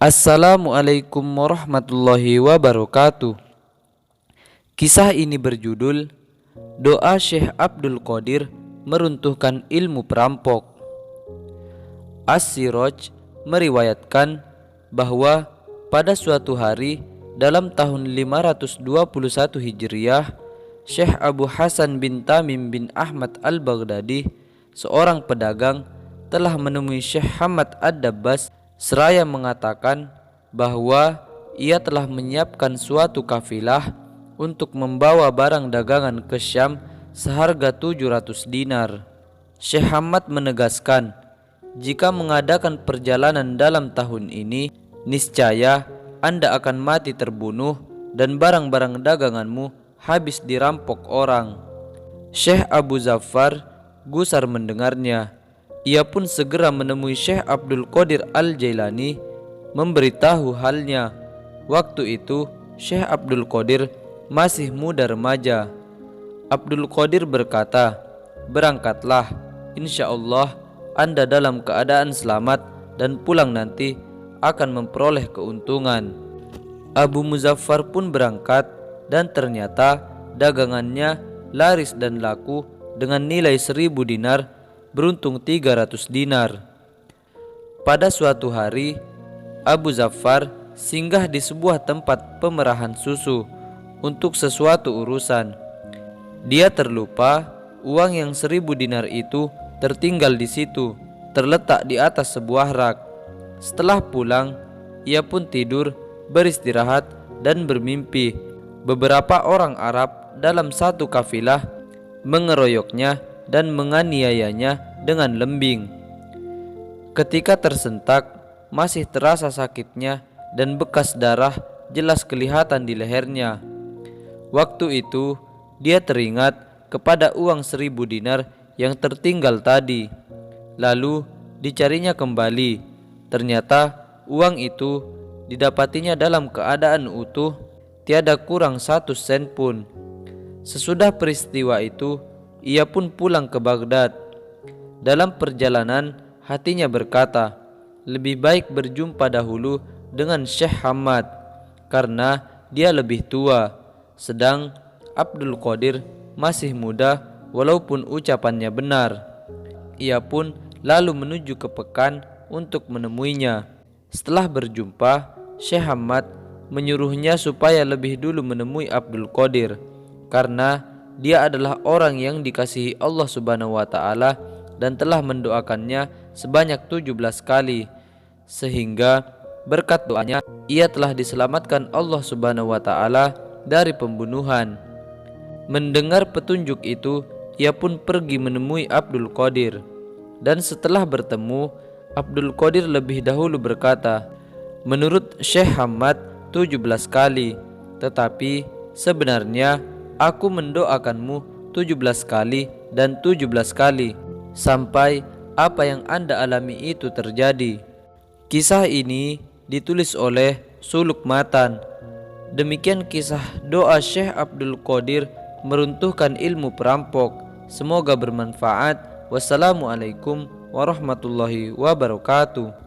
Assalamualaikum warahmatullahi wabarakatuh. Kisah ini berjudul Doa Syekh Abdul Qadir Meruntuhkan Ilmu Perampok. As-Siraj meriwayatkan bahwa pada suatu hari dalam tahun 521 Hijriah, Syekh Abu Hasan bin Tamim bin Ahmad al-Baghdadi, seorang pedagang, telah menemui Syekh Hamad ad-Dabbas seraya mengatakan bahwa ia telah menyiapkan suatu kafilah untuk membawa barang dagangan ke Syam seharga 700 dinar. Syekh Hamad menegaskan, jika mengadakan perjalanan dalam tahun ini, niscaya Anda akan mati terbunuh dan barang-barang daganganmu habis dirampok orang. Syekh Abu Zafar gusar mendengarnya. Ia pun segera menemui Syekh Abdul Qadir al-Jailani memberitahu halnya. Waktu itu Syekh Abdul Qadir masih muda remaja. Abdul Qadir berkata, "Berangkatlah, insya Allah Anda dalam keadaan selamat dan pulang nanti akan memperoleh keuntungan." Abu Muzaffar pun berangkat dan ternyata dagangannya laris dan laku dengan nilai 1000 dinar, beruntung 300 dinar. Pada suatu hari, Abu Zafar singgah di sebuah tempat pemerahan susu untuk sesuatu urusan. Dia terlupa uang yang 1000 dinar itu tertinggal di situ, terletak di atas sebuah rak. Setelah pulang, ia pun tidur, beristirahat dan bermimpi beberapa orang Arab dalam satu kafilah mengeroyoknya dan menganiayanya dengan lembing. Ketika tersentak, masih terasa sakitnya dan bekas darah jelas kelihatan di lehernya. Waktu itu dia teringat kepada uang 1000 dinar yang tertinggal tadi. Lalu dicarinya kembali. Ternyata uang itu didapatinya dalam keadaan utuh, tiada kurang 1 sen pun. Sesudah peristiwa itu, ia pun pulang ke Baghdad. Dalam perjalanan, hatinya berkata, lebih baik berjumpa dahulu dengan Syekh Hamad karena dia lebih tua, sedang Abdul Qadir masih muda walaupun ucapannya benar. Ia pun lalu menuju ke Pekan untuk menemuinya. Setelah berjumpa, Syekh Hamad menyuruhnya supaya lebih dulu menemui Abdul Qadir karena dia adalah orang yang dikasihi Allah Subhanahu wa Ta'ala dan telah mendoakannya sebanyak 17 kali, sehingga berkat doanya ia telah diselamatkan Allah Subhanahu wa Ta'ala dari pembunuhan. Mendengar petunjuk itu, ia pun pergi menemui Abdul Qadir, dan setelah bertemu, Abdul Qadir lebih dahulu berkata, menurut Syekh Hamad 17 kali, tetapi sebenarnya aku mendoakanmu 17 kali dan 17 kali sampai apa yang Anda alami itu terjadi. Kisah ini ditulis oleh Suluk Matan. Demikian kisah doa Syekh Abdul Qadir meruntuhkan ilmu perampok. Semoga bermanfaat. Wassalamualaikum warahmatullahi wabarakatuh.